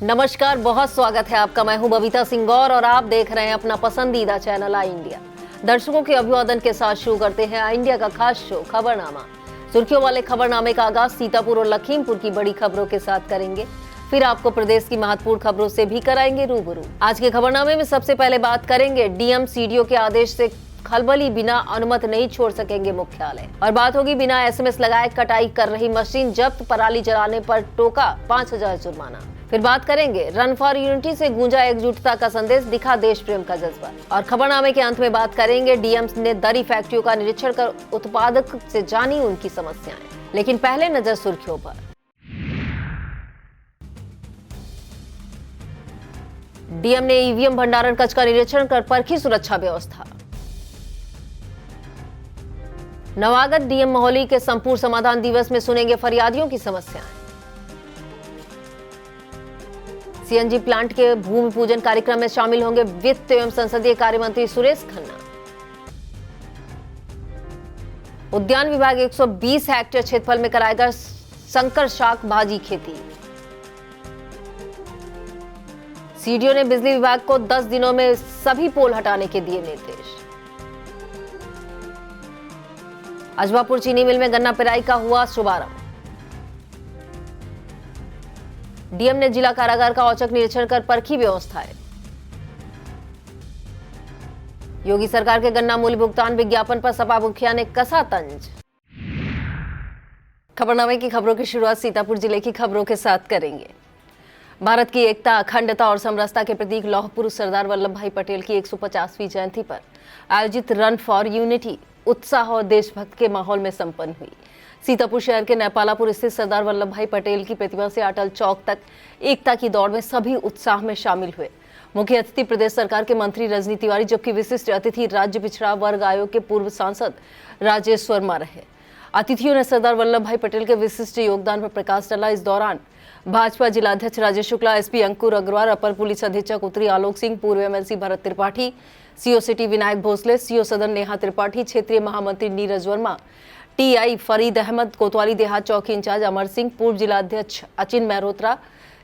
नमस्कार, बहुत स्वागत है आपका। मैं हूं बबीता सिंह और आप देख रहे हैं अपना पसंदीदा चैनल आई इंडिया। दर्शकों के अभिवादन के साथ शुरू करते हैं आई इंडिया का खास शो खबरनामा। सुर्खियों वाले खबरनामे का आगाज सीतापुर और लखीमपुर की बड़ी खबरों के साथ करेंगे, फिर आपको प्रदेश की महत्वपूर्ण खबरों से भी कराएंगे रूबरू। आज के खबरनामे में सबसे पहले बात करेंगे डीएम सीडीओ के आदेश से खलबली बिना अनुमति नहीं छोड़ सकेंगे मुख्यालय, और बात होगी बिना एसएमएस लगाए कटाई कर रही मशीन जब्त, पराली जलाने पर टोका 5000 जुर्माना। फिर बात करेंगे रन फॉर यूनिटी से गूंजा एकजुटता का संदेश, दिखा देश प्रेम का जज्बा। और खबरनामे के अंत में बात करेंगे डीएम ने दरी फैक्ट्रियों का निरीक्षण कर उत्पादक से जानी उनकी समस्याएं। लेकिन पहले नजर सुर्खियों पर। डीएम ने ईवीएम भंडारण कक्ष का निरीक्षण कर परखी सुरक्षा व्यवस्था। नवागत डीएम मोहाली के संपूर्ण समाधान दिवस में सुनेंगे फरियादियों की समस्याएं। सीएनजी प्लांट के भूमि पूजन कार्यक्रम में शामिल होंगे वित्त एवं संसदीय कार्य मंत्री सुरेश खन्ना। उद्यान विभाग 120 हेक्टेयर क्षेत्रफल में कराएगा संकर शाक भाजी खेती। सीडीओ ने बिजली विभाग को 10 दिनों में सभी पोल हटाने के दिए निर्देश। अजबापुर चीनी मिल में गन्ना पेराई का हुआ शुभारंभ। डीएम ने जिला कारागार का औचक निरीक्षण कर परखी व्यवस्थाएं। योगी सरकार के गन्ना मूल्य भुगतान विज्ञापन पर सपा मुखिया ने कसा तंज। खबरनामे की खबरों की शुरुआत सीतापुर जिले की खबरों के साथ करेंगे। भारत की एकता, अखंडता और समरसता के प्रतीक लौह पुरुष सरदार वल्लभ भाई पटेल की 150वीं जयंती पर आयोजित रन फॉर यूनिटी उत्साह और देशभक्त के माहौल में संपन्न हुई। सीतापुर शहर के नेपालापुर स्थित सरदार वल्लभ भाई पटेल की प्रतिमा से अटल चौक तक एकता की दौड़ में सभी उत्साह में शामिल हुए। मुख्य अतिथि प्रदेश सरकार के मंत्री रजनी तिवारी, जबकि विशिष्ट अतिथि राज्य पिछड़ा वर्ग आयोग के पूर्व सांसद राजेश वर्मा रहे। अतिथियों ने सरदार वल्लभ भाई पटेल के विशिष्ट योगदान पर प्रकाश डाला। इस दौरान भाजपा जिलाध्यक्ष राजेश शुक्ला, एसपी अंकुर अग्रवाल, अपर पुलिस अधीक्षक उत्तरी आलोक सिंह, पूर्व MLC Bharat Tripathi, CO city Vinayak Bhosale, CO सदन नेहा त्रिपाठी, क्षेत्रीय महामंत्री नीरज वर्मा, टीआई फरीद अहमद, कोतवाली देहात चौकी इंचार्ज अमर सिंह, पूर्व जिलाध्यक्ष अचिन मेहरोत्रा,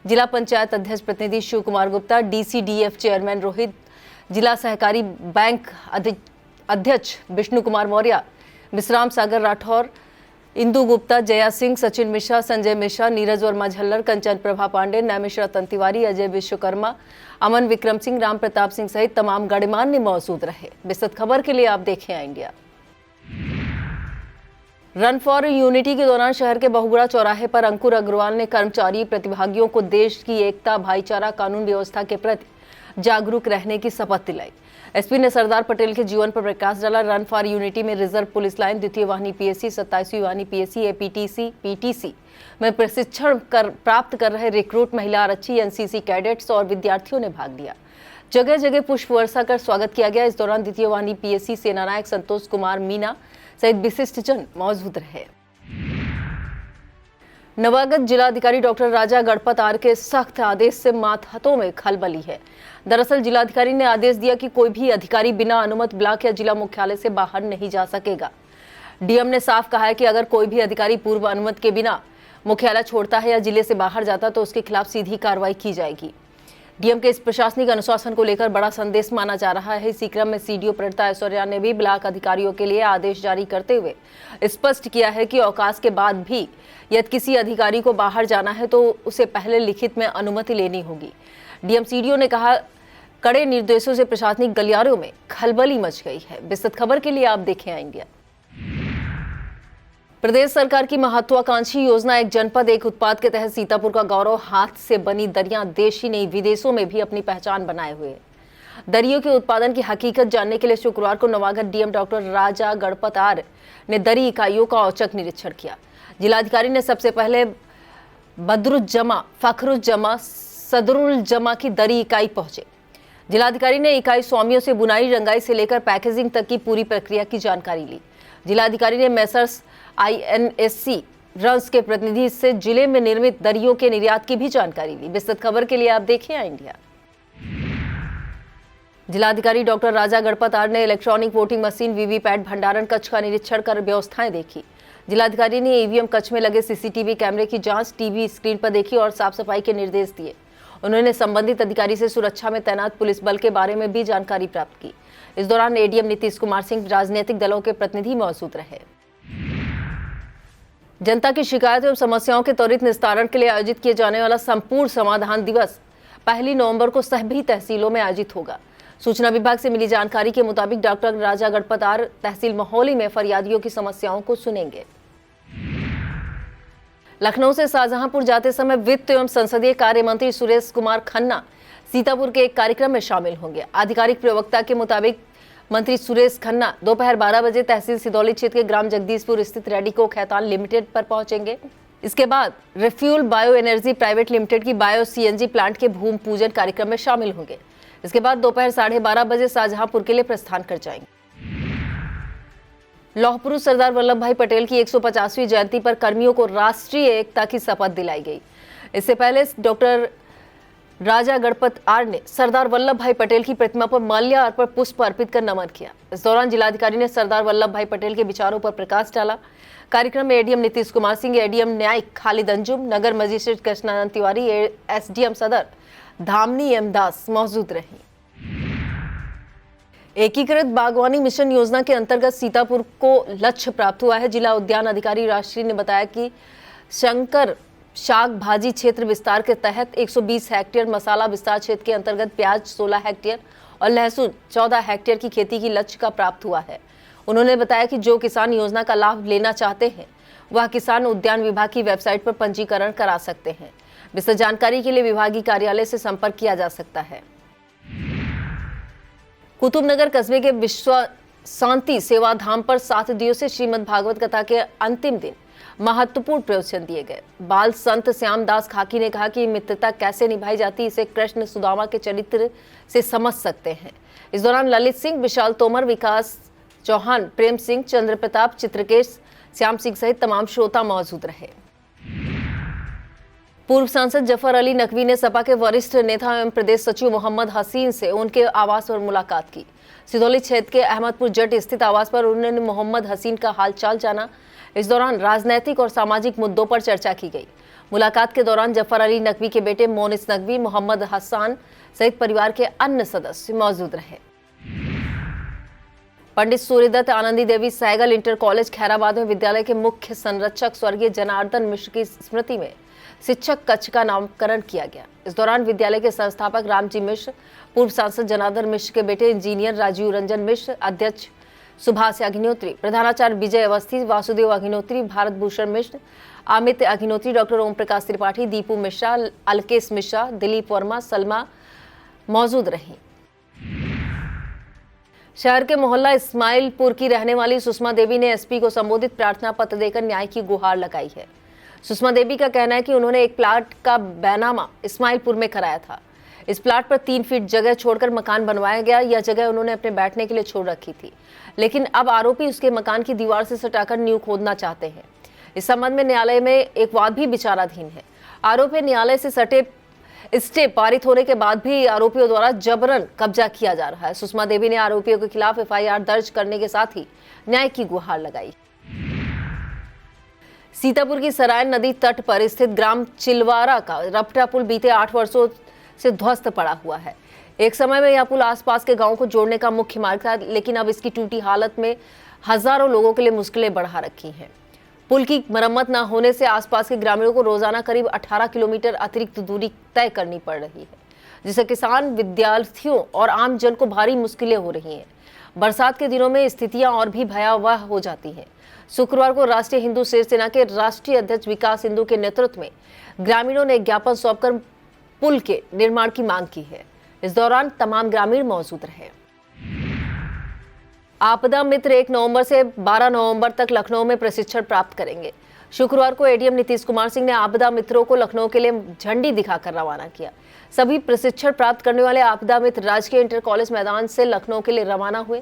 जिला पंचायत अध्यक्ष प्रतिनिधि शिव कुमार गुप्ता, डीसीडीएफ चेयरमैन रोहित, जिला सहकारी बैंक अध्यक्ष विष्णु कुमार मौर्य, विश्राम सागर राठौर, इंदु गुप्ता, जया सिंह, सचिन मिश्रा, संजय मिश्रा, नीरज वर्मा झल्लर, कंचन प्रभा पांडे, नैमिष रतन तिवारी, अजय विश्वकर्मा, अमन विक्रम सिंह, राम प्रताप सिंह सहित तमाम गणमान्य मौजूद रहे। विस्तृत खबर के लिए आप देखें आई इंडिया। रन फॉर यूनिटी के दौरान शहर के बहुगुड़ा चौराहे पर अंकुर अग्रवाल ने कर्मचारी प्रतिभागियों को देश की एकता, भाईचारा, कानून व्यवस्था के प्रति जागरूक रहने की शपथ दिलाई। एसपी ने सरदार पटेल के जीवन पर प्रकाश डाला। रन फॉर यूनिटी में रिजर्व पुलिस लाइन, द्वितीय वाहिनी पीएससी, 27वीं वाहिनी पीएससी, एपीटीसी, पीटीसी में प्रशिक्षण प्राप्त कर रहे रिक्रूट महिला आरक्षी, एनसीसी कैडेट्स और विद्यार्थियों ने भाग लिया। जगह जगह पुष्प वर्षा कर स्वागत किया गया। इस दौरान द्वितीय वाहिनी पीएससी सेनानायक संतोष कुमार मीना सहित विशिष्ट जन मौजूद रहे। नवागत जिलाधिकारी डॉक्टर राजा गणपत आर के सख्त आदेश से मातहतों में खलबली है। दरअसल जिलाधिकारी ने आदेश दिया कि कोई भी अधिकारी बिना अनुमति ब्लॉक या जिला मुख्यालय से बाहर नहीं जा सकेगा। डीएम ने साफ कहा है कि अगर कोई भी अधिकारी पूर्व अनुमति के बिना मुख्यालय छोड़ता है या जिले से बाहर जाता तो उसके खिलाफ सीधी कार्रवाई की जाएगी। डीएम के इस प्रशासनिक अनुशासन को लेकर बड़ा संदेश माना जा रहा है। इसी क्रम में सीडीओ प्रणता ऐश्वर्या ने भी ब्लॉक अधिकारियों के लिए आदेश जारी करते हुए स्पष्ट किया है कि अवकाश के बाद भी यदि किसी अधिकारी को बाहर जाना है तो उसे पहले लिखित में अनुमति लेनी होगी। डीएम सीडीओ ने कहा, कड़े निर्देशों से प्रशासनिक गलियारों में खलबली मच गई है। विस्तृत खबर के लिए आप देखें आई इंडिया। प्रदेश सरकार की महत्वाकांक्षी योजना एक जनपद एक उत्पाद के तहत सीतापुर का गौरव हाथ से बनी दरियां देश ही नहीं विदेशों में भी अपनी पहचान बनाए हुए हैं। दरियों के उत्पादन की हकीकत जानने के लिए शुक्रवार को नवागत DM doctor Raja Ganpat R ने दरी इकाइयों का औचक निरीक्षण किया। जिलाधिकारी ने सबसे पहले बदरुज्जमा, फखरुज्जमा, सदरुलजमा की दरी इकाई पहुंचे। जिलाधिकारी ने इकाई स्वामियों से बुनाई, रंगाई से लेकर पैकेजिंग तक की पूरी प्रक्रिया की जानकारी ली। जिलाधिकारी ने मेसर्स आईएनएससी रंस के प्रतिनिधि से जिले में निर्मित दरियों के निर्यात की भी जानकारी ली। विस्तृत खबर के लिए आप देखें आई इंडिया। जिलाधिकारी डॉक्टर राजा गणपत आर ने इलेक्ट्रॉनिक वोटिंग मशीन वीवीपैट भंडारण कक्ष का निरीक्षण कर व्यवस्थाएं देखी। जिलाधिकारी ने ईवीएम कक्ष में लगे सीसीटीवी कैमरे की जांच, टीवी स्क्रीन पर देखी और साफ सफाई के निर्देश दिए। उन्होंने संबंधित अधिकारी से सुरक्षा में तैनात पुलिस बल के बारे में भी जानकारी प्राप्त की। इस दौरान एडीएम नीतीश कुमार सिंह, राजनीतिक दलों के प्रतिनिधि मौजूद रहे। जनता की शिकायतों एवं समस्याओं के त्वरित निस्तारण के लिए आयोजित किए जाने वाला संपूर्ण समाधान दिवस 1 नवंबर को सभी तहसीलों में आयोजित होगा। सूचना विभाग से मिली जानकारी के मुताबिक डॉक्टर राजा गणपत आर तहसील महोली में फरियादियों की समस्याओं को सुनेंगे। लखनऊ से शाहजहांपुर जाते समय वित्त एवं संसदीय कार्य मंत्री सुरेश कुमार खन्ना सीतापुर के एक कार्यक्रम में शामिल होंगे। आधिकारिक प्रवक्ता के मुताबिक मंत्री सुरेश खन्ना दोपहर 12 बजे तहसील सिदौली क्षेत्र के ग्राम जगदीशपुर स्थित रेडिको खैतान लिमिटेड पर पहुंचेंगे। इसके बाद refuel bio energy private limited की बायो सीएनजी प्लांट के भूमि पूजन कार्यक्रम में शामिल होंगे। इसके बाद दोपहर 12:30 बजे शाहजहांपुर के लिए प्रस्थान कर जाएंगे। लौह पुरुष सरदार वल्लभ भाई पटेल की 150वीं जयंती पर कर्मियों को राष्ट्रीय एकता की शपथ दिलाई गई। इससे पहले डॉक्टर राजा गणपत आर ने सरदार वल्लभ भाई पटेल की प्रतिमा पर माल्यार्पण पुष्प अर्पित कर नमन किया। इस दौरान जिलाधिकारी ने सरदार वल्लभ भाई पटेल के विचारों पर प्रकाश डाला। कार्यक्रम में एडीएम नीतीश कुमार सिंह, एडीएम न्यायिक खालिद अंजुम, नगर मजिस्ट्रेट कृष्णानंद तिवारी, एसडीएम सदर धामनी एम दास मौजूद रही। एकीकृत बागवानी मिशन योजना के अंतर्गत सीतापुर को लक्ष्य प्राप्त हुआ है। जिला उद्यान अधिकारी राष्ट्रीय ने बताया कि शंकर शाक भाजी क्षेत्र विस्तार के तहत 120 हेक्टेयर, मसाला विस्तार क्षेत्र के अंतर्गत प्याज 16 हेक्टेयर और लहसुन 14 हेक्टेयर की खेती की लक्ष्य का प्राप्त हुआ है। उन्होंने बताया कि जो किसान योजना का लाभ लेना चाहते हैं वह किसान उद्यान विभाग की वेबसाइट पर पंजीकरण करा सकते हैं। विस्तृत जानकारी के लिए विभागीय कार्यालय से संपर्क किया जा सकता है। कुतुबनगर कस्बे के विश्व शांति सेवा धाम पर 7 दिनों से श्रीमद् भागवत कथा के अंतिम दिन महत्वपूर्ण प्रवचन दिए गए। बाल संत श्यामदास खाकी ने कहा कि मित्रता कैसे निभाई जाती इसे कृष्ण सुदामा के चरित्र से समझ सकते हैं। इस दौरान ललित सिंह, विशाल तोमर, विकास चौहान, प्रेम सिंह, चंद्र प्रताप, चित्रकेश, श्याम सिंह सहित तमाम श्रोता मौजूद रहे। पूर्व सांसद जफर अली नकवी ने सपा के वरिष्ठ नेता एवं प्रदेश सचिव मोहम्मद हसीन से उनके आवास पर मुलाकात की। सिदौली क्षेत्र के अहमदपुर जट स्थित आवास पर उन्होंने मोहम्मद हसीन का हालचाल जाना। इस दौरान राजनैतिक और सामाजिक मुद्दों पर चर्चा की गई। मुलाकात के दौरान जफर अली नकवी के बेटे मोनिस नकवी, मोहम्मद हसान सहित परिवार के अन्य सदस्य मौजूद रहे। पंडित सूर्यदत्त आनंदी देवी सहगल इंटर कॉलेज खैराबाद में विद्यालय के मुख्य संरक्षक स्वर्गीय जनार्दन मिश्र की स्मृति में शिक्षक कक्ष का नामकरण किया गया। इस दौरान विद्यालय के संस्थापक रामजी मिश्र, पूर्व सांसद जनार्दन मिश्र के बेटे इंजीनियर राजीव रंजन मिश्र, अध्यक्ष सुभाष अग्निहोत्री, प्रधानाचार्य विजय अवस्थी, वासुदेव अग्निहोत्री, भारत भूषण मिश्र, अमित अग्निहोत्री, डॉक्टर ओम प्रकाश त्रिपाठी, दीपू मिश्रा, अलकेश मिश्रा, दिलीप वर्मा, सलमा मौजूद रही। शहर के मोहल्ला इस्माइलपुर की रहने वाली सुषमा देवी ने एसपी को संबोधित प्रार्थना पत्र देकर न्याय की गुहार लगाई है। सुषमा देवी का कहना है कि उन्होंने एक प्लाट का बैनामा इस्माइलपुर में कराया था। इस प्लाट पर 3 फीट जगह छोड़कर मकान बनवाया गया। यह जगह उन्होंने अपने बैठने के लिए छोड़ रखी थी, लेकिन अब आरोपी उसके मकान की दीवार से सटाकर नींव खोदना चाहते हैं। इस संबंध में न्यायालय में एक वाद भी विचाराधीन है। आरोपी न्यायालय से स्टे पारित होने के बाद भी आरोपियों द्वारा जबरन कब्जा किया जा रहा है। सुषमा देवी ने आरोपियों के खिलाफ एफआईआर दर्ज करने के साथ ही न्याय की गुहार लगाई। सीतापुर की सराय नदी तट पर स्थित ग्राम चिलवारा का रपटा पुल बीते 8 वर्षों से ध्वस्त पड़ा हुआ है। एक समय में यह पुल आसपास के गांवों को जोड़ने का मुख्य मार्ग था, लेकिन अब इसकी टूटी हालत में हजारों लोगों के लिए मुश्किलें बढ़ा रखी हैं। पुल की मरम्मत न होने से आसपास के ग्रामीणों को रोजाना करीब 18 किलोमीटर अतिरिक्त दूरी तय करनी पड़ रही है, जिससे किसान, विद्यार्थियों और आम जन को भारी मुश्किलें हो रही हैं। बरसात के दिनों में स्थितियां और भी भयावह हो जाती हैं। शुक्रवार को राष्ट्रीय हिंदू शिवसेना के राष्ट्रीय अध्यक्ष विकास हिंदू के नेतृत्व में ग्रामीणों ने ज्ञापन सौंपकर पुल के निर्माण की मांग की है। इस दौरान तमाम ग्रामीण मौजूद रहे। आपदा मित्र 1 नवंबर से 12 नवंबर तक लखनऊ में प्रशिक्षण प्राप्त करेंगे। शुक्रवार को एडीएम नीतीश कुमार सिंह ने आपदा मित्रों को लखनऊ के लिए झंडी दिखाकर रवाना किया। सभी प्रशिक्षण प्राप्त करने वाले आपदा मित्र राजकीय इंटर कॉलेज मैदान से लखनऊ के लिए रवाना हुए।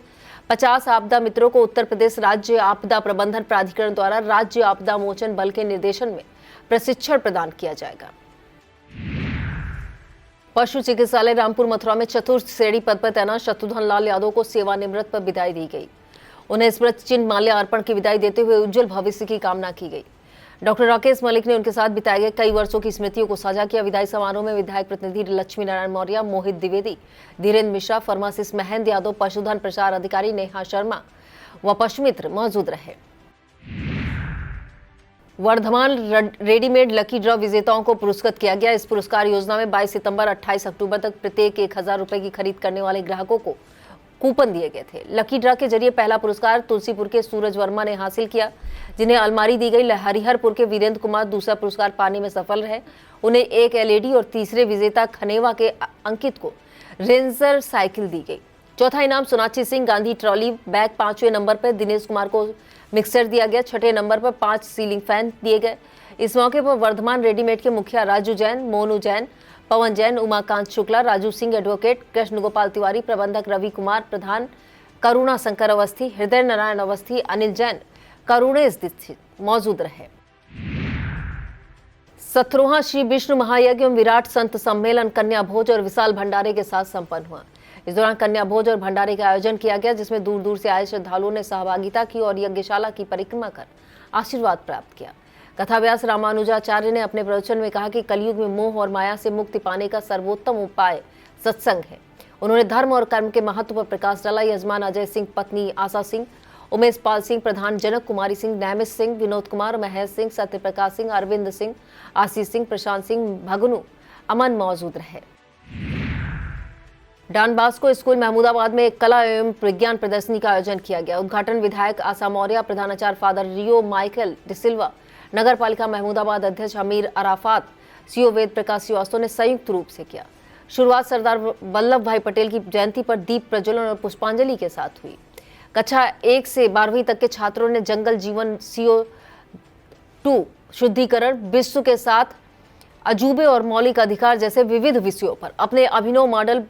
50 आपदा मित्रों को उत्तर प्रदेश राज्य आपदा प्रबंधन प्राधिकरण द्वारा राज्य आपदा मोचन बल के निर्देशन में प्रशिक्षण प्रदान किया जाएगा। पशु चिकित्सालय रामपुर मथुरा में चतुर्थ श्रेणी पद पर तैनात शत्रुघ्न लाल यादव को सेवानिवृत्त पर विदाई दी गई। उन्हें स्मृति चिन्ह माल्यार्पण की विदाई देते हुए उज्जवल भविष्य की कामना की गई। डॉक्टर राकेश मलिक ने उनके साथ बिताए गए कई वर्षों की स्मृतियों को साझा किया। विधायी समारोह में विधायक प्रतिनिधि लक्ष्मी नारायण मौर्य, मोहित द्विवेदी, धीरेन्द्र मिश्रा, फार्मासिस्ट महेंद्र यादव, पशुधन प्रचार अधिकारी नेहा शर्मा व पशुमित्र मौजूद रहे। वर्धमान रेडीमेड लकी ड्रॉ विजेताओं को पुरस्कृत किया गया। इस पुरस्कार योजना में 22 सितंबर 28 अक्टूबर तक प्रत्येक 1000 रुपए की खरीद करने वाले ग्राहकों को कूपन दिए गए थे। लकी ड्रॉ के जरिए पहला पुरस्कार तुलसीपुर के सूरज वर्मा ने हासिल किया, जिन्हें अलमारी दी गई। हरिहरपुर के वीरेंद्र कुमार दूसरा पुरस्कार पाने में सफल रहे, उन्हें एक LED और तीसरे विजेता खनेवा के अंकित को रेंजर साइकिल दी गई। चौथा इनाम सोनाक्षी सिंह गांधी ट्रॉली बैग, 5वें नंबर पर दिनेश कुमार को मिक्सर दिया गया। 6ठे नंबर पर 5 सीलिंग फैन दिए गए। इस मौके पर वर्धमान रेडीमेड के मुखिया राजू जैन, मोनू जैन, पवन जैन, उमाकांत शुक्ला, राजू सिंह एडवोकेट, कृष्ण गोपाल तिवारी, प्रबंधक रवि कुमार प्रधान, करुणा शंकर अवस्थी, हृदय नारायण अवस्थी, अनिल जैन, करुणेश दीक्षित मौजूद रहे। 17वां श्री विष्णु महायज्ञ एवं विराट संत सम्मेलन कन्या भोज और विशाल भंडारे के साथ संपन्न हुआ। इस दौरान कन्या भोज और भंडारे का आयोजन किया गया, जिसमें दूर दूर से आए श्रद्धालुओं ने सहभागिता की और यज्ञशाला की परिक्रमा कर आशीर्वाद प्राप्त किया। कथाव्यास रामानुजाचार्य ने अपने प्रवचन में कहा कि कलयुग में मोह और माया से मुक्ति पाने का सर्वोत्तम उपाय सत्संग है। उन्होंने धर्म और कर्म के महत्व पर प्रकाश डाला। यजमान अजय सिंह, पत्नी आशा सिंह, उमेश पाल सिंह, प्रधान जनक कुमारी सिंह, नैमिष सिंह, विनोद कुमार, महेश सिंह, सत्यप्रकाश सिंह, अरविंद सिंह, आशीष सिंह, प्रशांत सिंह, भगनू, अमन मौजूद रहे। डॉन बॉस्को स्कूल महमूदाबाद में एक कला एवं विज्ञान प्रदर्शनी का आयोजन किया गया। उद्घाटन विधायक आशा मौर्य, प्रधानाचार्य फादर रियो माइकल डिसिल्वा, नगर पालिका महमूदाबाद अध्यक्ष अमीर अराफात, सीओ वेद प्रकाश श्रीवास्तव ने संयुक्त रूप से किया। शुरुआत सरदार वल्लभ भाई पटेल की जयंती पर दीप प्रज्वलन और पुष्पांजलि के साथ हुई। कक्षा 1 से 12वीं तक के छात्रों ने जंगल जीवन, CO2 शुद्धिकरण, विश्व के साथ अजूबे और मौलिक अधिकार जैसे विविध विषयों पर अपने अभिनव मॉडल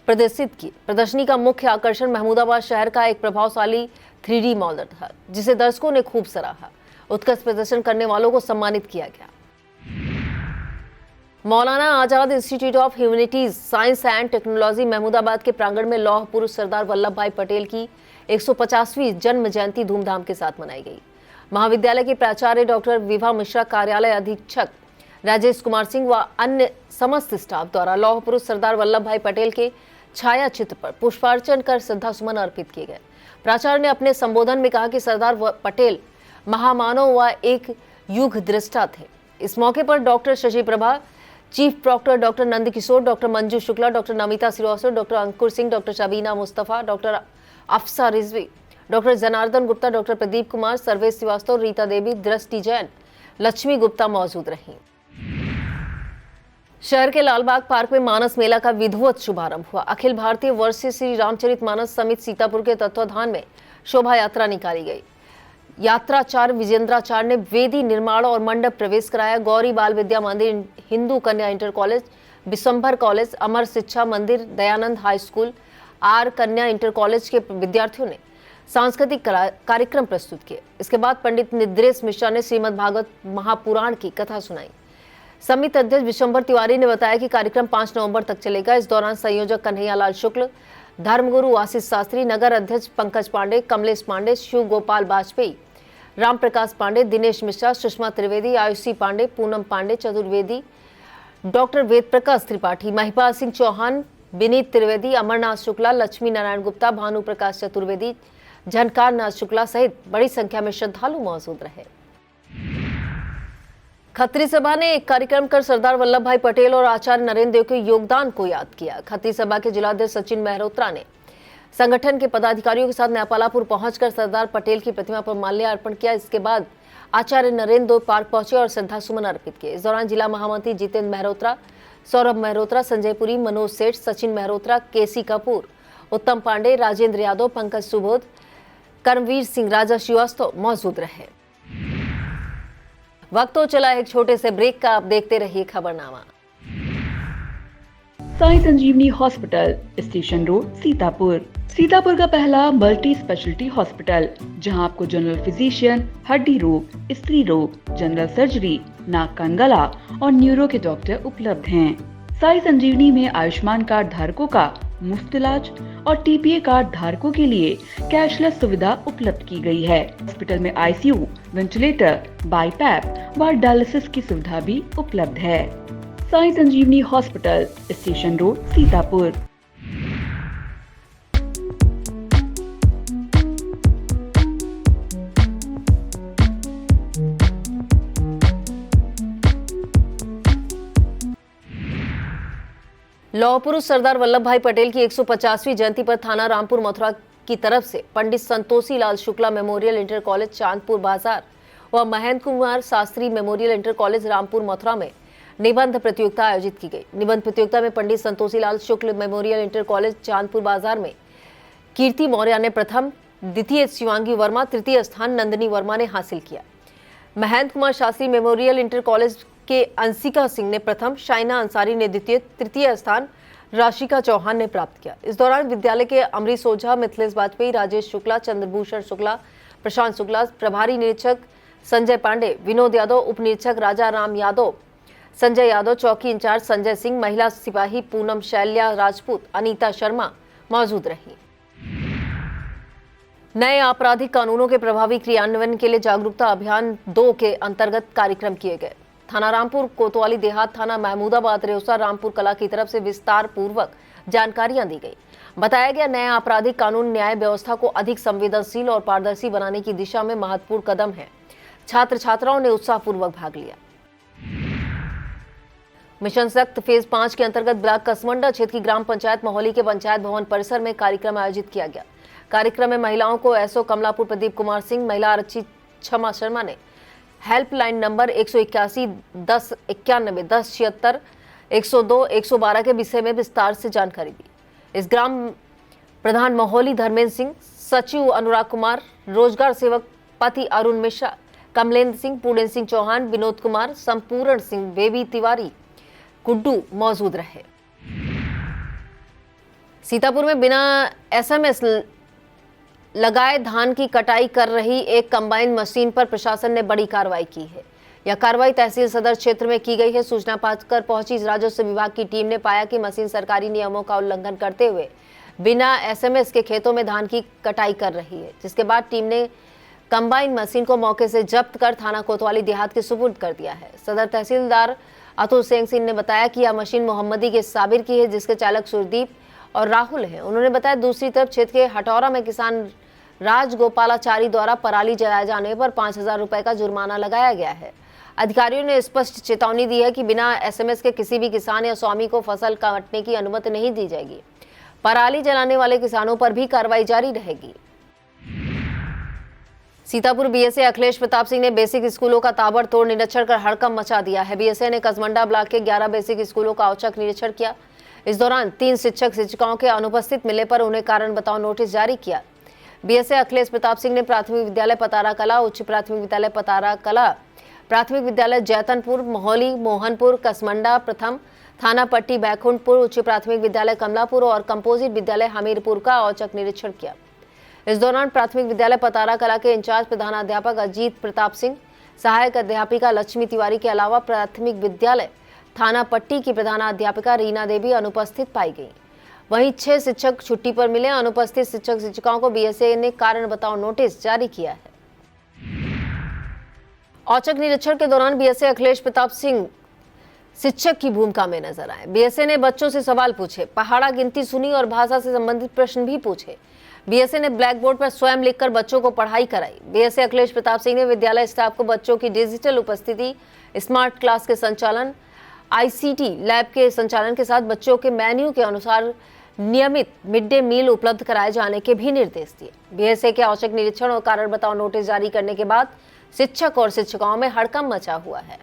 प्रदर्शित किए। प्रदर्शनी का मुख्य आकर्षण महमूदाबाद शहर का एक प्रभावशाली 3D मॉडल था, जिसे दर्शकों ने खूब सराहा। उत्कृष्ट प्रदर्शन करने वालों को सम्मानित किया गया। Maulana Azad institute of humanities, science and technology Mahmudabad के प्रांगण में लौह पुरुष सरदार वल्लभ भाई पटेल की 150वीं जन्म जयंती धूमधाम के साथ मनाई गई। महाविद्यालय के प्राचार्य डॉक्टर विभा मिश्रा, कार्यालय अधीक्षक राजेश कुमार सिंह व अन्य समस्त स्टाफ द्वारा लौह पुरुष सरदार वल्लभ भाई पटेल के छाया चित्र पर पुष्पार्चन कर श्रद्धा सुमन अर्पित किए गए। प्राचार्य ने अपने संबोधन में कहा कि सरदार पटेल महामानव व एक युग दृष्टा थे। इस मौके पर doctor Shashi Prabha, chief proctor doctor Nand Kishore, doctor Manju Shukla, doctor Namita Srivastava, doctor Ankur Singh, doctor Shabina Mustafa, doctor Afsa Rizvi, doctor Janardan Gupta, doctor Pradeep Kumar, Sarvesh Srivastava, Rita Devi, Drishti Jain, Lakshmi Gupta मौजूद रहीं। शहर के लालबाग पार्क में मानस मेला का विधिवत शुभारंभ हुआ। अखिल भारतीय वर्षीय श्री रामचरितमानस समिति सीतापुर के तत्वाधान में शोभा यात्रा निकाली गई। यात्राचार्य विजेंद्राचार्य ने वेदी निर्माण और मंडप प्रवेश कराया। गौरी बाल विद्या मंदिर, हिंदू कन्या इंटर कॉलेज, बिशंभर कॉलेज, अमर शिक्षा मंदिर, दयानंद हाई स्कूल, आर कन्या इंटर कॉलेज के विद्यार्थियों ने सांस्कृतिक कार्यक्रम प्रस्तुत किए। इसके बाद पंडित निद्रेश मिश्रा ने श्रीमद् भागवत महापुराण की कथा सुनाई। समिति अध्यक्ष विशंभर तिवारी ने बताया कि कार्यक्रम 5 नवंबर तक चलेगा। इस दौरान संयोजक कन्हैयालाल शुक्ल, धर्मगुरु आशीष शास्त्री, नगर अध्यक्ष पंकज पांडे, कमलेश पांडे, शिव गोपाल वाजपेयी, राम प्रकाश पांडे, दिनेश मिश्रा, सुषमा त्रिवेदी, आयुषी पांडे, पूनम पांडे, चतुर्वेदी, डॉक्टर वेद प्रकाश त्रिपाठी, महिपाल सिंह चौहान, विनीत त्रिवेदी, अमरनाथ शुक्ला, लक्ष्मी नारायण गुप्ता, भानु प्रकाश चतुर्वेदी, झनकार नाथ शुक्ला सहित बड़ी संख्या में श्रद्धालु मौजूद रहे। खत्री सभा ने एक कार्यक्रम कर सरदार वल्लभ भाई पटेल और आचार्य नरेंद्र देव के योगदान को याद किया। खत्री सभा के जिलाध्यक्ष सचिन मेहरोत्रा ने संगठन के पदाधिकारियों के साथ न्यापालापुर पहुंचकर सरदार पटेल की प्रतिमा पर माल्यार्पण किया। इसके बाद आचार्य नरेंद्र देव पार्क पहुंचे और श्रद्धा सुमन अर्पित किए। इस दौरान जिला महामंत्री जितेंद्र मेहरोत्रा, सौरभ मेहरोत्रा, संजय पुरी, मनोज सेठ, सचिन मेहरोत्रा, केसी कपूर, उत्तम पांडे, राजेंद्र यादव, पंकज सुबोध, कर्मवीर सिंह, राजा श्रीवास्तव मौजूद रहे। वक्त तो चला एक छोटे से ब्रेक का, आप देखते रहिए Khabarnama. Sai Sanjeevani hospital, station road, Sitapur. Sitapur का पहला मल्टी स्पेशलिटी हॉस्पिटल, जहां आपको जनरल फिजिशियन, हड्डी रोग, स्त्री रोग, जनरल सर्जरी, नाक कान गला और न्यूरो के डॉक्टर उपलब्ध हैं। साई संजीवनी में आयुष्मान कार्ड धारकों का मुफ्त इलाज और टीपीए कार्ड धारकों के लिए कैशलेस सुविधा उपलब्ध की गई है। हॉस्पिटल में आईसीयू, वेंटिलेटर, बाईपैप व डायलिसिस की सुविधा भी उपलब्ध है। Sai Sanjeevani hospital, station road, Sitapur. लौह पुरुष सरदार वल्लभ भाई पटेल की 150वीं जयंती पर थाना रामपुर मथुरा की तरफ से Pandit Santoshi Lal Shukla memorial inter college Chandpur Bazar व Mahendra Kumar Shastri memorial inter college Rampur Mathura में निबंध प्रतियोगिता आयोजित की गई। निबंध प्रतियोगिता में Pandit Santoshi Lal Shukla memorial inter college Chandpur Bazar में कीर्ति मौर्य ने प्रथम, द्वितीय शिवांगी वर्मा, तृतीय स्थान नंदिनी वर्मा ने हासिल किया। Mahendra Kumar Shastri memorial inter college के अंशिका सिंह ने प्रथम, शाइना अंसारी ने द्वितीय, तृतीय स्थान राशिका चौहान ने प्राप्त किया। इस दौरान विद्यालय के अमरीश ओझा, मिथिलेश वाजपेयी, राजेश शुक्ला, चंद्रभूषण शुक्ला, प्रशांत शुक्ला, प्रभारी निरीक्षक संजय पांडे, विनोद यादव, उप निरीक्षक राजा राम यादव, संजय यादव, चौकी इंचार्ज संजय सिंह, महिला सिपाही पूनम शैल्या राजपूत, अनीता शर्मा मौजूद रही। नए आपराधिक कानूनों के प्रभावी क्रियान्वयन के लिए जागरूकता अभियान 2 के अंतर्गत कार्यक्रम किए गए। थाना रामपुर, कोतवाली देहात थाना, महमूदाबाद, रेउसा, रामपुर कला की तरफ से विस्तार पूर्वक जानकारियां दी गई। बताया गया, नया आपराधिक कानून न्याय व्यवस्था को अधिक संवेदनशील और पारदर्शी बनाने की दिशा में महत्वपूर्ण कदम है। छात्र छात्राओं ने उत्साहपूर्वक भाग लिया। मिशन शक्ति फेज 5 के अंतर्गत ब्लॉक कसमंडा क्षेत्र की ग्राम पंचायत मोहली के पंचायत भवन परिसर में कार्यक्रम आयोजित किया गया। कार्यक्रम में महिलाओं को एसओ कमलापुर प्रदीप कुमार सिंह, महिला आरक्षी क्षमा शर्मा ने हेल्पलाइन नंबर 181 10 91 10 76 102 112 के विषय में विस्तार से जानकारी दी। इस ग्राम प्रधान मोहली धर्मेंद्र सिंह, सचिव अनुराग कुमार, रोजगार सेवक पति अरुण मिश्रा, कमलेंद्र सिंह, पूर्ण सिंह चौहान, विनोद कुमार, संपूर्ण सिंह, बेबी तिवारी, गुड्डू मौजूद रहे। सीतापुर में बिना एसएमएस लगाए धान की कटाई कर रही एक कंबाइन मशीन पर प्रशासन ने बड़ी कार्रवाई की है। यह कार्रवाई तहसील सदर क्षेत्र में की गई है। सूचना पाकर पहुंची राजस्व विभाग की टीम ने पाया कि मशीन सरकारी नियमों का उल्लंघन करते हुए बिना एसएमएस के खेतों में धान की कटाई कर रही है, जिसके बाद टीम ने कंबाइन मशीन को मौके से जब्त कर थाना कोतवाली देहात के सुपुर्द कर दिया है। सदर तहसीलदार अतुल सिंह ने बताया कि यह मशीन मोहम्मदी के साबिर की है, जिसके चालक सुरदीप और राहुल हैं। उन्होंने बताया, दूसरी तरफ क्षेत्र के हटौरा में किसान राजगोपालाचारी द्वारा पराली जलाए जाने पर 5,000 रुपए का जुर्माना लगाया गया है। अधिकारियों ने स्पष्ट चेतावनी दी है कि बिना एसएमएस के किसी भी किसान या स्वामी को फसल काटने की अनुमति नहीं दी जाएगी। पराली जलाने वाले किसानों पर भी कार्रवाई जारी रहेगी। सीतापुर बीएसए अखिलेश प्रताप सिंह ने बेसिक स्कूलों का ताबड़तोड़ निरीक्षण कर हड़कंप मचा दिया है। बीएसए ने कसमंडा ब्लॉक के 11 बेसिक स्कूलों का औचक निरीक्षण किया। इस दौरान 3 शिक्षक शिक्षिकाओं के अनुपस्थित मिलने पर उन्हें कारण बताओ नोटिस जारी किया। बीएसए अखिलेश प्रताप सिंह ने प्राथमिक विद्यालय पतारा कला, उच्च प्राथमिक विद्यालय पतारा कला, प्राथमिक विद्यालय जैतनपुर, मोहली, मोहनपुर, कसमंडा प्रथम, थाना पट्टी बैकुंठपुर, उच्च प्राथमिक विद्यालय कमलापुर और कंपोजिट विद्यालय हमीरपुर का औचक निरीक्षण किया। इस दौरान प्राथमिक विद्यालय पतारा कला के इंचार्ज प्रधानाध्यापक अजीत प्रताप सिंह, सहायक अध्यापिका लक्ष्मी तिवारी के अलावा प्राथमिक विद्यालय थाना पट्टी की प्रधानाध्यापिका रीना देवी अनुपस्थित पाई गई। वहीं 6 शिक्षक छुट्टी पर मिले। अनुपस्थित शिक्षक शिक्षिकाओं को बीएसए ने कारण बताओ नोटिस जारी किया है। औचक निरीक्षण के दौरान बीएसए अखिलेश प्रताप सिंह शिक्षक की भूमिका में नजर आए। बीएसए ने बच्चों से सवाल पूछे, पहाड़ा गिनती सुनी और भाषा से संबंधित प्रश्न भी पूछे। बीएसए ने ब्लैक बोर्ड पर स्वयं लिखकर बच्चों को पढ़ाई कराई। बीएसए अखिलेश प्रताप सिंह ने विद्यालय स्टाफ को बच्चों की डिजिटल उपस्थिति, स्मार्ट क्लास के संचालन, आईसीटी लैब के संचालन के साथ बच्चों के मेन्यू के अनुसार नियमित मिड डे मील उपलब्ध कराए जाने के भी निर्देश दिए। बीएसए के औचक निरीक्षण और कारण बताओ नोटिस जारी करने के बाद शिक्षक और शिक्षिकाओं में हड़कंप मचा हुआ है।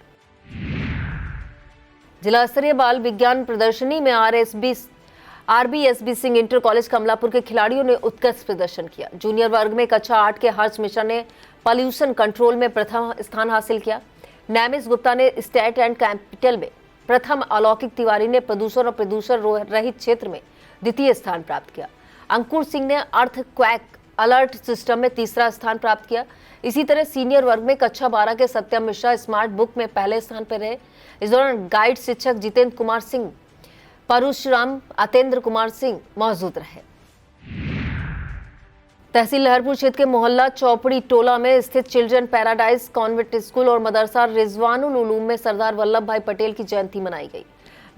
जिला स्तरीय बाल विज्ञान प्रदर्शनी में आरबीएसबी सिंह इंटर कॉलेज कमलापुर के खिलाड़ियों ने उत्कृष्ट प्रदर्शन किया। जूनियर वर्ग में कक्षा 8 के हर्ष मिश्रा ने पॉल्यूशन कंट्रोल में प्रथम स्थान हासिल किया। नैमिष गुप्ता ने स्टेट एंड कैपिटल में प्रथम, अलौकिक तिवारी ने प्रदूषण और प्रदूषण रहित क्षेत्र में द्वितीय स्थान प्राप्त किया। अंकुर सिंह ने अर्थ क्वैक अलर्ट सिस्टम में तीसरा स्थान प्राप्त किया। इसी तरह सीनियर वर्ग में कक्षा 12 के सत्यम मिश्रा स्मार्ट बुक में पहले स्थान पर रहे। इस दौरान गाइड शिक्षक जितेंद्र कुमार सिंह परशुराम अतेंद्र कुमार सिंह मौजूद रहे। तहसील लहरपुर क्षेत्र के मोहल्ला चौपड़ी टोला में स्थित चिल्ड्रन पैराडाइज कॉन्वेंट स्कूल और मदरसा रिजवानुल उलूम में सरदार वल्लभ भाई पटेल की जयंती मनाई गई।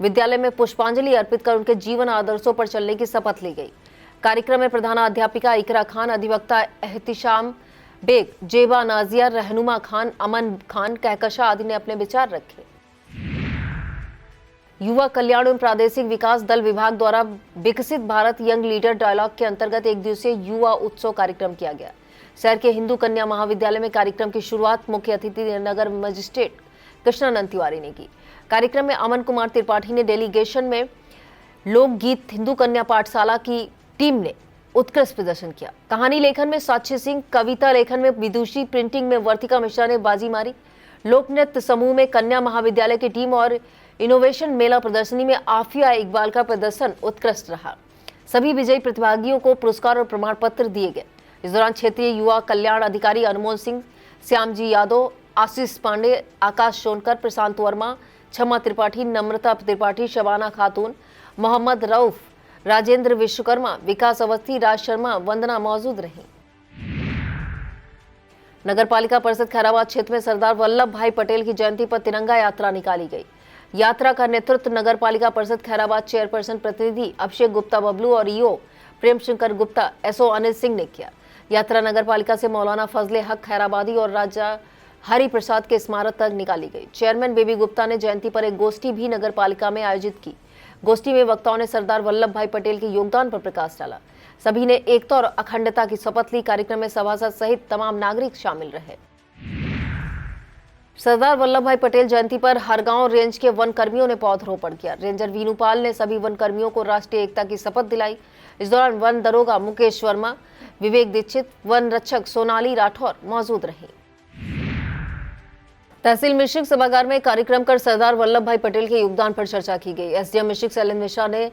विद्यालय में पुष्पांजलि अर्पित कर उनके जीवन आदर्शों पर चलने की शपथ ली गई। कार्यक्रम में प्रधानाध्यापिका इकरा खान, अधिवक्ता एहतिशाम बेग, जेबा नाजिया, रहनुमा खान, अमन खान, कहकशा आदि ने अपने विचार रखे। युवा कल्याण एवं प्रादेशिक विकास दल विभाग द्वारा विकसित भारत यंग लीडर डायलॉग के अंतर्गत एक दिवसीय युवा उत्सव कार्यक्रम किया गया। शहर के हिंदू कन्या महाविद्यालय में कार्यक्रम की शुरुआत मुख्य अतिथि नगर मजिस्ट्रेट कृष्णानंद तिवारी ने की। कार्यक्रम में अमन कुमार त्रिपाठी ने डेलीगेशन में लोकगीत हिंदू कन्या पाठशाला की टीम ने उत्कृष्ट प्रदर्शन किया। कहानी लेखन में साक्षी सिंह, कविता लेखन में विदुषी, प्रिंटिंग में वर्तिका मिश्रा ने बाजी मारी। लोक नृत्य समूह में कन्या महाविद्यालय की टीम और इनोवेशन मेला प्रदर्शनी में आफिया इकबाल का प्रदर्शन उत्कृष्ट रहा। सभी विजयी प्रतिभागियों को पुरस्कार और प्रमाण पत्र दिए गए। इस दौरान क्षेत्रीय युवा कल्याण अधिकारी अनमोल सिंह, श्यामजी यादव, आशीष पांडे, आकाश सोनकर, प्रशांत वर्मा, क्षमा त्रिपाठी, नम्रता त्रिपाठी, शबाना खातून, मोहम्मद रऊफ, राजेंद्र विश्वकर्मा, विकास अवस्थी, राज शर्मा, वंदना मौजूद रही। नगर पालिका परिषद खैराबाद क्षेत्र में सरदार वल्लभ भाई पटेल की जयंती पर तिरंगा यात्रा निकाली गई। यात्रा का नेतृत्व नगर पालिका परिषद खैराबाद चेयरपर्सन प्रतिनिधि अभिषेक गुप्ता बबलू और ईओ प्रेम शंकर गुप्ता, एसओ अनिल सिंह ने किया। यात्रा नगर पालिका से मौलाना फजले हक खैराबादी और राजा हरि प्रसाद के स्मारक तक निकाली गई। चेयरमैन बेबी गुप्ता ने जयंती पर एक गोष्ठी भी नगर पालिका में आयोजित की। गोष्ठी में वक्ताओं ने सरदार वल्लभ भाई पटेल के योगदान पर प्रकाश डाला। सभी ने एकता और अखंडता की शपथ ली। कार्यक्रम में सभासद सहित तमाम नागरिक शामिल रहे। सरदार वल्लभ भाई पटेल जयंती पर हरगांव रेंज के वन कर्मियों ने पौधरोपण किया। रेंजर वीनूपाल ने सभी वन कर्मियों को राष्ट्रीय एकता की शपथ दिलाई। इस दौरान वन दरोगा मुकेश वर्मा, विवेक दीक्षित, वन रक्षक सोनाली राठौर मौजूद रही। तहसील मिश्रिक सभागार में कार्यक्रम कर सरदार वल्लभ भाई पटेल के योगदान पर चर्चा की गई। एसडीएम मिश्रिक शैलेंद्र मिश्रा ने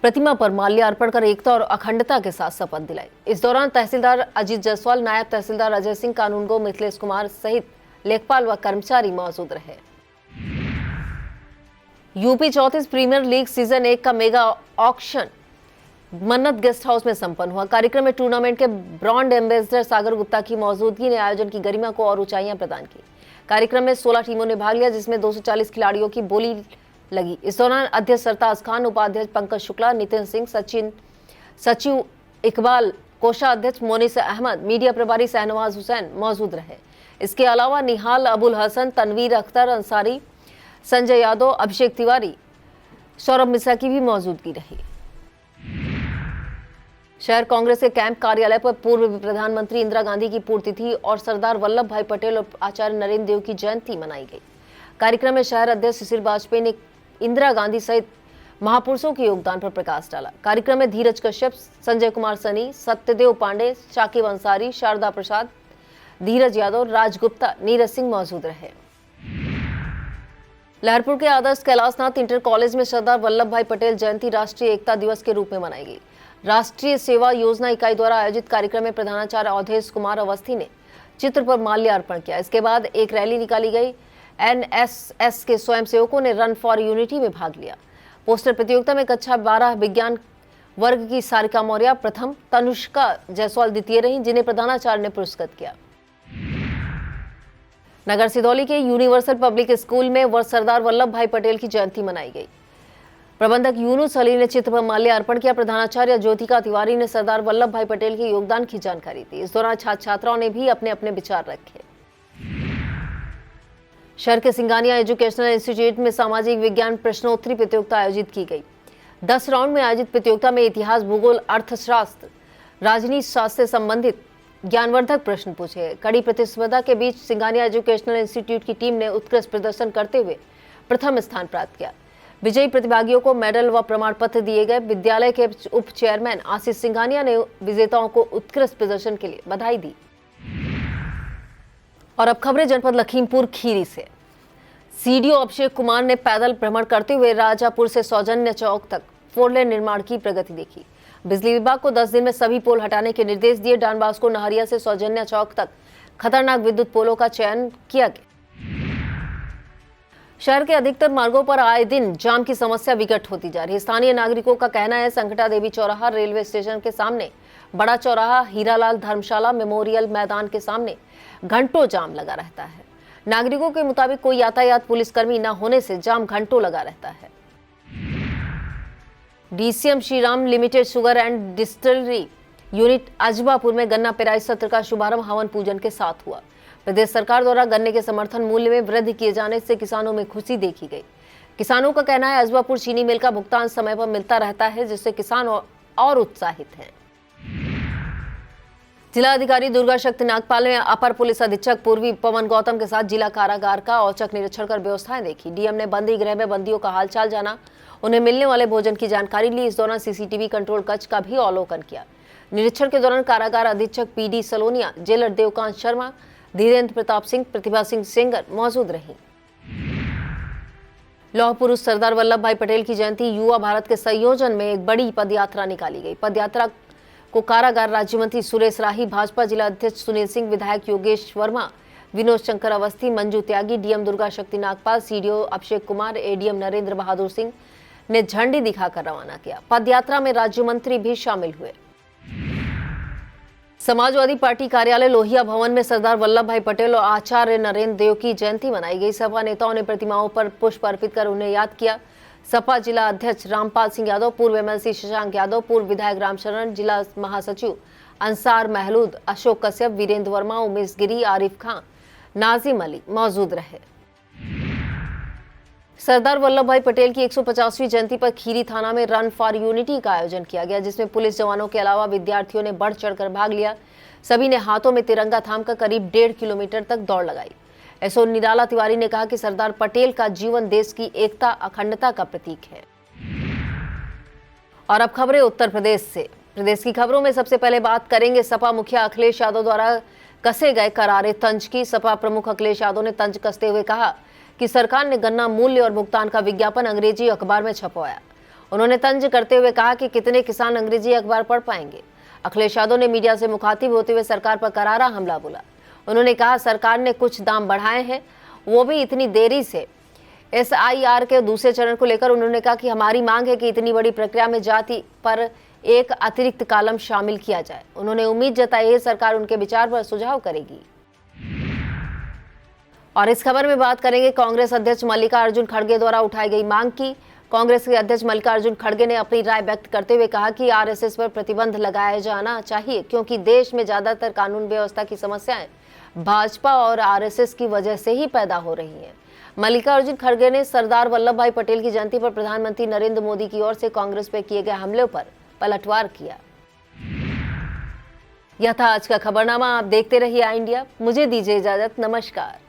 प्रतिमा पर माल्यार्पण कर एकता और अखंडता के साथ शपथ दिलाई। इस दौरान तहसीलदार अजीत जायसवाल, नायब तहसीलदार अजय सिंह, कानूनगो मिथिलेश कुमार सहित लेखपाल व कर्मचारी मौजूद रहे। यूपी 34 प्रीमियर लीग सीजन 1 का मेगा ऑक्शन मन्नत गेस्ट हाउस में संपन्न हुआ। कार्यक्रम में टूर्नामेंट के ब्रांड एम्बेसडर सागर गुप्ता की मौजूदगी ने आयोजन की गरिमा को और ऊंचाइयां प्रदान की। कार्यक्रम में 16 टीमों ने भाग लिया, जिसमें 240 खिलाड़ियों की बोली लगी। इस दौरान अध्यक्ष सरताज खान, उपाध्यक्ष पंकज शुक्ला, नितिन सिंह, सचिव इकबाल, कोषाध्यक्ष मोनिस अहमद, मीडिया प्रभारी शहनवाज हुसैन मौजूद रहे। इसके अलावा निहाल, अबुल हसन, तनवीर अख्तर अंसारी, संजय यादव, अभिषेक तिवारी, सौरभ मिश्रा की भी मौजूदगी रही। शहर कांग्रेस के कैंप कार्यालय पर पूर्व प्रधानमंत्री इंदिरा गांधी की पुण्यतिथि और सरदार वल्लभ भाई पटेल और आचार्य नरेंद्र देव की जयंती मनाई गई। कार्यक्रम में शहर अध्यक्ष सुशील वाजपेयी ने इंदिरा गांधी सहित महापुरुषों के योगदान पर प्रकाश डाला। कार्यक्रम में धीरज कश्यप, संजय कुमार सनी, सत्यदेव पांडे, शाकिब अंसारी, शारदा प्रसाद, धीरज यादव, राज गुप्ता, नीरज सिंह मौजूद रहे। लहरपुर के आदर्श कैलाशनाथ इंटर कॉलेज में सरदार वल्लभ भाई पटेल जयंती राष्ट्रीय एकता दिवस के रूप में मनाई गई। राष्ट्रीय सेवा योजना इकाई द्वारा आयोजित कार्यक्रम में प्रधानाचार्य अवधेश कुमार अवस्थी ने चित्र पर माल्यार्पण किया। इसके बाद एक रैली निकाली गई। एनएसएस के स्वयंसेवकों ने रन फॉर यूनिटी में भाग लिया। पोस्टर प्रतियोगिता में कक्षा 12 विज्ञान वर्ग की सारिका मौर्य प्रथम, तनुष्का जायसवाल द्वितीय रही, जिन्हें प्रधानाचार्य ने पुरस्कृत किया। नगर सिदौली के यूनिवर्सल पब्लिक स्कूल में वर्ष सरदार वल्लभ भाई पटेल की जयंती मनाई गई। प्रबंधक यूनुस अली ने चित्र पर माल्यार्पण किया। प्रधानाचार्य ज्योतिका तिवारी ने सरदार वल्लभ भाई पटेल के योगदान की जानकारी दी। इस दौरान छात्र छात्राओं ने भी अपने अपने विचार रखे। शहर के सिंगानिया एजुकेशनल इंस्टीट्यूट में सामाजिक विज्ञान प्रश्नोत्तरी प्रतियोगिता आयोजित की गई। 10 राउंड में आयोजित प्रतियोगिता में इतिहास, भूगोल, अर्थशास्त्र, राजनीति शास्त्र से संबंधित ज्ञानवर्धक प्रश्न पूछे। कड़ी प्रतिस्पर्धा के बीच सिंगानिया एजुकेशनल इंस्टीट्यूट की टीम ने उत्कृष्ट प्रदर्शन करते हुए प्रथम स्थान प्राप्त किया। विजयी प्रतिभागियों को मेडल व प्रमाण पत्र दिए गए। विद्यालय के उप चेयरमैन आशीष सिंघानिया ने विजेताओं को उत्कृष्ट प्रदर्शन के लिए बधाई दी। और अब खबरें जनपद लखीमपुर खीरी से। सीडीओ अभिषेक कुमार ने पैदल भ्रमण करते हुए राजापुर से सौजन्य चौक तक 4 लेन निर्माण की प्रगति देखी। बिजली विभाग को 10 दिन में सभी पोल हटाने के निर्देश दिए। डानबास्को नहरिया से सौजन्य चौक तक खतरनाक विद्युत पोलों का चयन किया गया। शहर के अधिकतर मार्गों पर आए दिन जाम की समस्या विकट होती जा रही है। स्थानीय नागरिकों का कहना है संकटा देवी चौराहा रेलवे स्टेशन के सामने, बड़ा चौराहा, हीरालाल धर्मशाला मेमोरियल मैदान के सामने घंटों जाम लगा रहता है। नागरिकों के मुताबिक कोई यातायात पुलिसकर्मी न होने से जाम घंटों लगा रहता है। DCM Shriram limited sugar and distillery unit Ajabpur में गन्ना पेराई सत्र का शुभारंभ हवन पूजन के साथ हुआ। प्रदेश सरकार द्वारा गन्ने के समर्थन मूल्य में वृद्धि किए जाने से किसानों में खुशी देखी गई। किसानों का कहना है अजबापुर चीनी मिल का भुगतान समय पर मिलता रहता है, जिससे किसान और उत्साहित हैं। जिला अधिकारी दुर्गा शक्ति नागपाल ने अपर पुलिस अधीक्षक पूर्वी पवन गौतम के साथ जिला कारागार का औचक निरीक्षण कर व्यवस्थाएं देखी। डीएम ने बंदी गृह में बंदियों का हालचाल जाना, उन्हें मिलने वाले भोजन की जानकारी ली। इस दौरान सीसीटीवी कंट्रोल कक्ष का भी अवलोकन किया। निरीक्षण के दौरान कारागार अधीक्षक पीडी सलोनिया, जेलर देवकांत शर्मा, धीरेन्द्र प्रताप सिंह, प्रतिभा सिंह सेंगर मौजूद रहीं। लौह पुरुष सरदार वल्लभ भाई पटेल की जयंती युवा भारत के संयोजन में एक बड़ी पदयात्रा निकाली गई। पदयात्रा को कारागार राज्य मंत्री सुरेश राही, भाजपा जिला अध्यक्ष सुनील सिंह, विधायक योगेश वर्मा, विनोद शंकर अवस्थी, मंजू त्यागी, डीएम दुर्गा शक्ति नागपाल, सीडीओ अभिषेक कुमार, एडीएम नरेंद्र बहादुर सिंह ने झंडी दिखाकर रवाना किया। पदयात्रा में राज्य मंत्री भी शामिल हुए। समाजवादी पार्टी कार्यालय लोहिया भवन में सरदार वल्लभ भाई पटेल और आचार्य नरेंद्र देव की जयंती मनाई गई। सपा नेताओं ने प्रतिमाओं पर पुष्प अर्पित कर उन्हें याद किया। सपा जिला अध्यक्ष रामपाल सिंह यादव, पूर्व एमएलसी शशांक यादव, पूर्व विधायक रामशरण, जिला महासचिव अंसार महलूद, अशोक कश्यप, वीरेंद्र वर्मा, उमेश गिरी, आरिफ खान, नाजिम अली मौजूद रहे। सरदार वल्लभ भाई पटेल की 150वीं जयंती पर खीरी थाना में रन फॉर यूनिटी का आयोजन किया गया, जिसमें पुलिस जवानों के अलावा विद्यार्थियों ने बढ़ चढ़कर भाग लिया। सभी ने हाथों में तिरंगा थामकर करीब 1.5 किलोमीटर तक दौड़ लगाई। एसओ निराला तिवारी ने कहा कि सरदार पटेल का जीवन देश की एकता, अखंडता का प्रतीक है। और अब खबरें उत्तर प्रदेश से। प्रदेश की खबरों में सबसे पहले बात करेंगे सपा मुखिया अखिलेश यादव द्वारा कसे गए करारे तंज की। सपा प्रमुख अखिलेश यादव ने तंज कसते हुए कहा कि सरकार ने गन्ना मूल्य और भुगतान का विज्ञापन अंग्रेजी अखबार में छपवाया। उन्होंने तंज करते हुए कहा कि कितने किसान अंग्रेजी अखबार पढ़ पाएंगे। अखिलेश यादव ने मीडिया से मुखातिब होते हुए सरकार पर करारा हमला बोला। उन्होंने कहा सरकार ने कुछ दाम बढ़ाए हैं, वो भी इतनी देरी से। SIR के दूसरे चरण को लेकर उन्होंने कहा कि हमारी मांग है कि इतनी बड़ी प्रक्रिया में जाति पर एक अतिरिक्त कालम शामिल किया जाए। उन्होंने उम्मीद जताई है सरकार उनके विचार पर सुझाव करेगी। और इस खबर में बात करेंगे कांग्रेस अध्यक्ष मल्लिकार्जुन खड़गे द्वारा उठाई गई मांग की। कांग्रेस के अध्यक्ष मल्लिकार्जुन खड़गे ने अपनी राय व्यक्त करते हुए कहा कि RSS पर प्रतिबंध लगाया जाना चाहिए, क्योंकि देश में ज्यादातर कानून व्यवस्था की समस्याएं भाजपा और RSS की वजह से ही पैदा हो रही हैं। मल्लिकार्जुन खड़गे ने सरदार वल्लभ भाई पटेल की जयंती पर प्रधानमंत्री नरेंद्र मोदी की ओर से कांग्रेस पर किए गए हमले पर पलटवार किया। यह था आज का खबरनामा। आप देखते रहिए आई इंडिया। मुझे दीजिए इजाजत। नमस्कार।